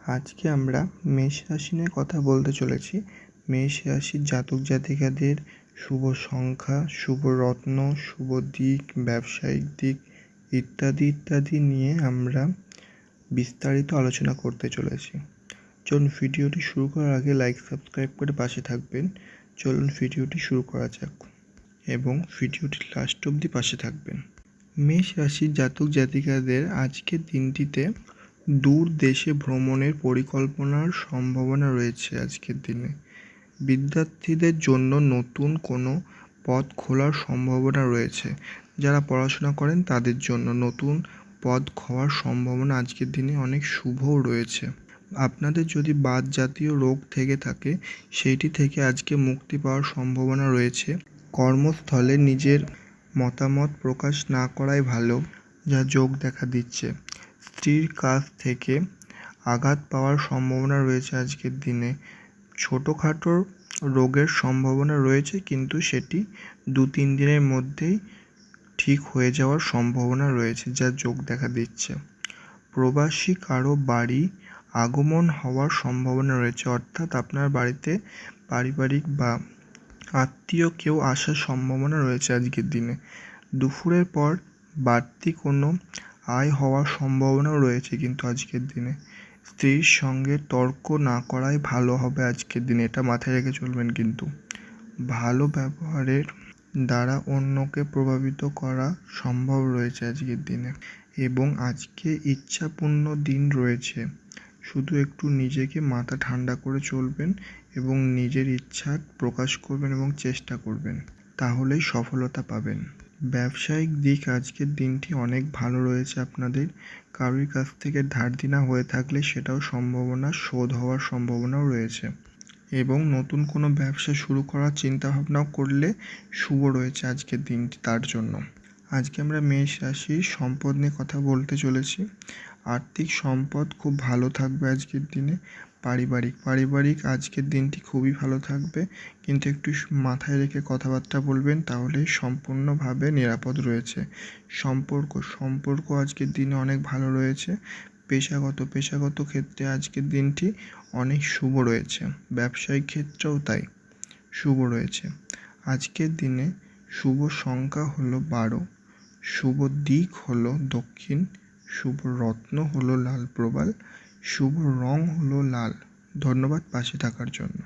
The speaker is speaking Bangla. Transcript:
আজকে আমরা মেষ রাশি নিয়ে কথা বলতে চলেছি। মেষ রাশির জাতক জাতিকাদের শুভ সংখ্যা, শুভ রত্ন, শুভ দিক, ব্যবসায়িক দিক ইত্যাদি নিয়ে আমরা বিস্তারিত আলোচনা করতে চলেছি। চলুন ভিডিওটি শুরু করার আগে লাইক সাবস্ক্রাইব করে পাশে থাকবেন। চলুন ভিডিওটি শুরু করা যাক এবং ভিডিওটি লাস্ট অবধি পাশে থাকবেন। মেষ রাশির জাতক জাতিকাদের আজকের দিনটিতে দূর দেশে ভ্রমণের পরিকল্পনার সম্ভাবনা রয়েছে। আজকের দিনে বিদ্যার্থীদের জন্য নতুন কোনো পথ খোলার সম্ভাবনা রয়েছে। যারা পড়াশোনা করেন তাদের জন্য নতুন পথ খোলার সম্ভাবনা আজকের দিনে অনেক শুভও রয়েছে। আপনাদের যদি বাত জাতীয় রোগ থেকে থাকে সেইটি থেকে আজকে মুক্তি পাওয়ার সম্ভাবনা রয়েছে। কর্মস্থলে নিজের মতামত প্রকাশ না করাই ভালো, যা যোগ দেখা দিচ্ছে। স্ত্রীর কাছ থেকে আঘাত পাওয়ার সম্ভাবনা রয়েছে আজকের দিনে। ছোটোখাটো রোগের সম্ভাবনা রয়েছে, কিন্তু সেটি 2-3 দিনের মধ্যেই ঠিক হয়ে যাওয়ার সম্ভাবনা রয়েছে, যা যোগ দেখা দিচ্ছে। প্রবাসী কারো বাড়ি আগমন হওয়ার সম্ভাবনা রয়েছে, অর্থাৎ আপনার বাড়িতে পারিবারিক বা আত্মীয় কেউ আসার সম্ভাবনা রয়েছে আজকের দিনে। দুপুরের পর বাড়তি কোনো আয় হওয়ার সম্ভাবনাও রয়েছে, কিন্তু আজকের দিনে স্ত্রীর সঙ্গে তর্ক না করাই ভালো হবে আজকের দিনে, এটা মাথায় রেখে চলবেন। কিন্তু ভালো ব্যবহারের দ্বারা অন্যকে প্রভাবিত করা সম্ভব রয়েছে আজকের দিনে এবং আজকে ইচ্ছাপূর্ণ দিন রয়েছে। শুধু একটু নিজেকে মাথা ঠান্ডা করে চলবেন এবং নিজের ইচ্ছা প্রকাশ করবেন এবং চেষ্টা করবেন, তাহলেই সফলতা পাবেন। ব্যবসায়িক দিক আজকের দিনটি অনেক ভালো রয়েছে। আপনাদের কারোর কাছ থেকে ধার দেনা হয়ে থাকলে সেটাও সম্ভাবনা শোধ হওয়ার সম্ভাবনাও রয়েছে এবং নতুন কোনো ব্যবসা শুরু করার চিন্তাভাবনাও করলে শুভ রয়েছে আজকের দিনটি তার জন্য। আজকে আমরা মেষ রাশির সম্পদ নিয়ে কথা বলতে চলেছি। আর্থিক সম্পদ খুব ভালো থাকবে আজকের দিনে। পারিবারিক আজকের দিনটি খুবই ভালো থাকবে, কিন্তু একটু মাথায় রেখে কথাবার্তা বলবেন, তাহলেই সম্পূর্ণভাবে নিরাপদ রয়েছে। সম্পর্ক আজকের দিনে অনেক ভালো রয়েছে। পেশাগত ক্ষেত্রে আজকের দিনটি অনেক শুভ রয়েছে। ব্যবসায়িক ক্ষেত্রেও তাই শুভ রয়েছে। আজকের দিনে শুভ সংখ্যা হলো 12, শুভ দিক হলো দক্ষিণ, শুভ রত্ন হলো লাল প্রবাল, শুভ রং হলো লাল। ধন্যবাদ পাশে থাকার জন্য।